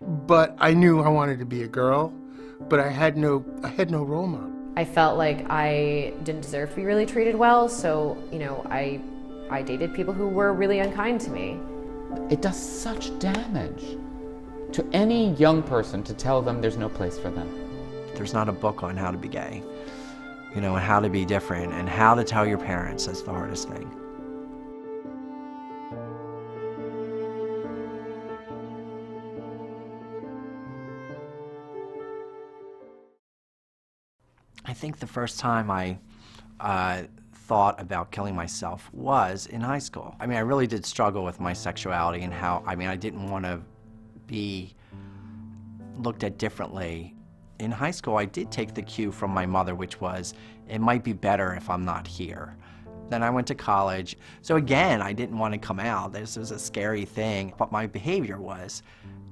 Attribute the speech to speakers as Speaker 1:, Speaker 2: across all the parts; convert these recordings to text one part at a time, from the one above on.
Speaker 1: but I knew I wanted to be a girl, but I had no role model.
Speaker 2: I felt like I didn't deserve to be really treated well, so, I dated people who were really unkind to me.
Speaker 3: It does such damage to any young person to tell them there's no place for them.
Speaker 4: There's not a book on how to be gay, and how to be different, and how to tell your parents. That's the hardest thing. I think the first time I thought about killing myself was in high school. I really did struggle with my sexuality and how, I didn't want to be looked at differently. In high school, I did take the cue from my mother, which was, it might be better if I'm not here. Then I went to college. So again, I didn't want to come out. This was a scary thing. But my behavior was,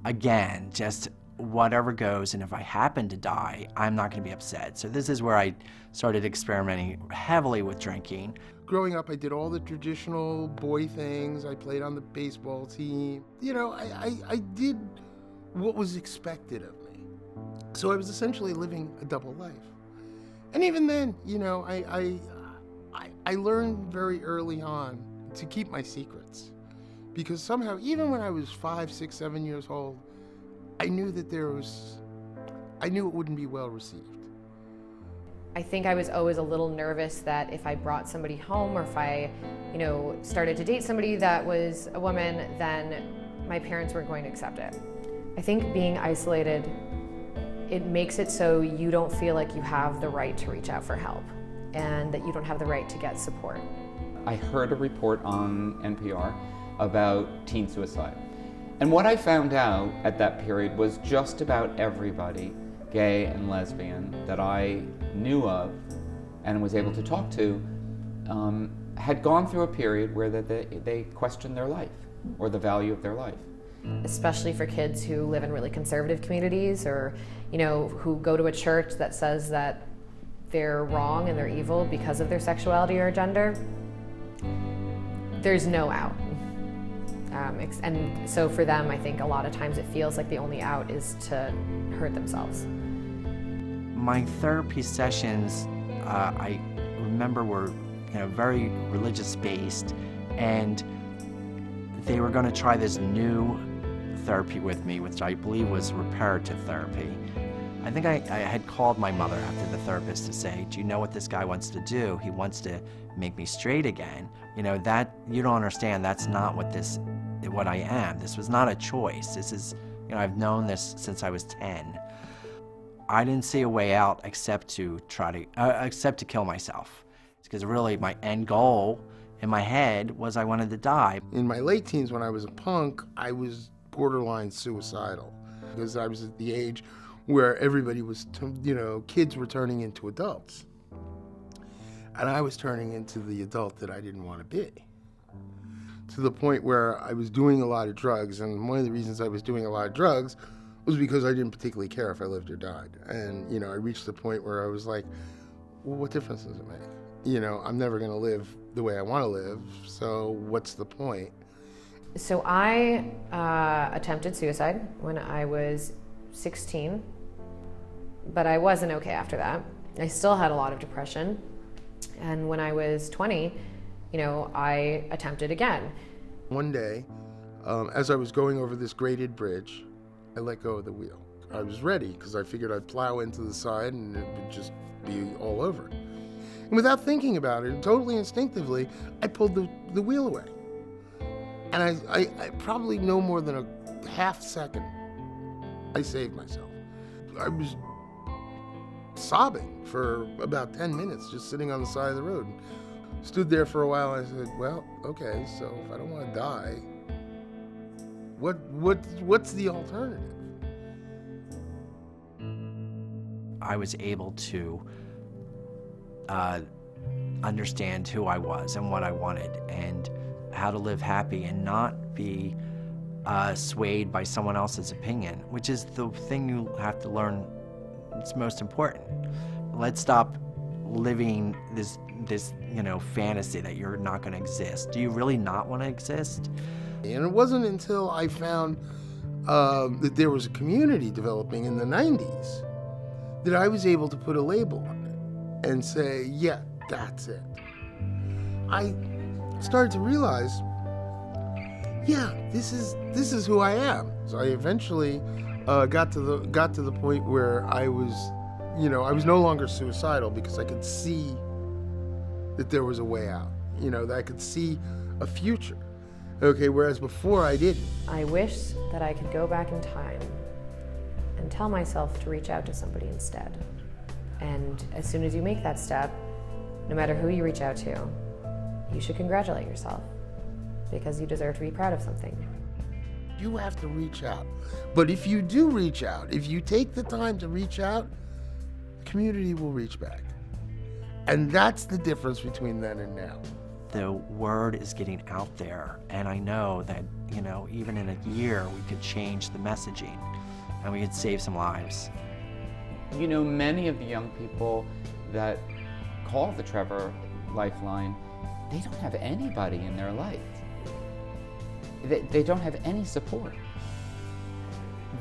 Speaker 4: again, just whatever goes, and if I happen to die, I'm not going to be upset. So this is where I started experimenting heavily with drinking.
Speaker 1: Growing up, I did all the traditional boy things. I played on the baseball team. I did what was expected of me. So I was essentially living a double life. And even then, I learned very early on to keep my secrets. Because somehow, even when I was 5, 6, 7 years old, I knew that I knew it wouldn't be well received.
Speaker 2: I think I was always a little nervous that if I brought somebody home or if I, started to date somebody that was a woman, then my parents weren't going to accept it. I think being isolated, it makes it so you don't feel like you have the right to reach out for help and that you don't have the right to get support.
Speaker 3: I heard a report on NPR about teen suicide. And what I found out at that period was just about everybody, gay and lesbian, that I knew of and was able to talk to, had gone through a period where they questioned their life or the value of their life.
Speaker 2: Especially for kids who live in really conservative communities or, who go to a church that says that they're wrong and they're evil because of their sexuality or gender, there's no out. And so for them, I think a lot of times it feels like the only out is to hurt themselves.
Speaker 4: My therapy sessions, I remember were, very religious-based, and they were going to try this new therapy with me, which I believe was reparative therapy. I think I had called my mother after the therapist to say, do you know what this guy wants to do? He wants to make me straight again. That, you don't understand, that's not what I am. This was not a choice. This is, I've known this since I was 10. I didn't see a way out except to kill myself. Because really my end goal in my head was I wanted to die.
Speaker 1: In my late teens, when I was a punk, I was borderline suicidal because I was at the age where everybody was, kids were turning into adults. And I was turning into the adult that I didn't want to be. To the point where I was doing a lot of drugs, and one of the reasons I was doing a lot of drugs was because I didn't particularly care if I lived or died. And, I reached the point where I was like, well, what difference does it make? I'm never going to live the way I want to live, so what's the point?
Speaker 2: So I attempted suicide when I was 16, but I wasn't okay after that. I still had a lot of depression. And when I was 20, I attempted again.
Speaker 1: One day, as I was going over this graded bridge, I let go of the wheel. I was ready because I figured I'd plow into the side and it would just be all over. And without thinking about it, totally instinctively, I pulled the wheel away. And I probably no more than a half second, I saved myself. I was sobbing for about 10 minutes, just sitting on the side of the road. Stood there for a while, and I said, well, okay, so if I don't want to die, what's the alternative?
Speaker 4: I was able to understand who I was and what I wanted and how to live happy and not be swayed by someone else's opinion, which is the thing you have to learn. It's most important. Let's stop living this fantasy that you're not going to exist. Do you really not want to exist?
Speaker 1: And it wasn't until I found that there was a community developing in the 90s, that I was able to put a label on it and say, yeah, that's it. I started to realize, yeah, this is who I am. So I eventually got to the point where I was no longer suicidal, because I could see that there was a way out. That I could see a future. Okay, whereas before I didn't.
Speaker 2: I wish that I could go back in time and tell myself to reach out to somebody instead. And as soon as you make that step, no matter who you reach out to, you should congratulate yourself, because you deserve to be proud of something.
Speaker 1: You have to reach out. But if you do reach out, if you take the time to reach out, the community will reach back. And that's the difference between then and now.
Speaker 4: The word is getting out there, and I know that, even in a year, we could change the messaging and we could save some lives.
Speaker 3: Many of the young people that call the Trevor Lifeline, they don't have anybody in their life. They don't have any support.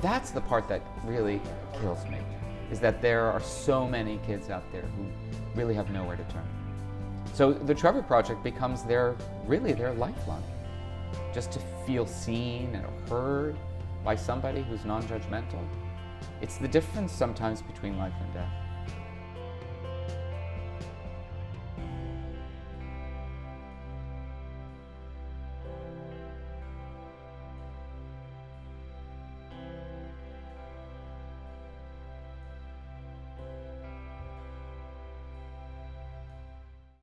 Speaker 3: That's the part that really kills me, is that there are so many kids out there who really have nowhere to turn. So the Trevor Project becomes their lifeline, just to feel seen and heard by somebody who's non-judgmental. It's the difference sometimes between life and death.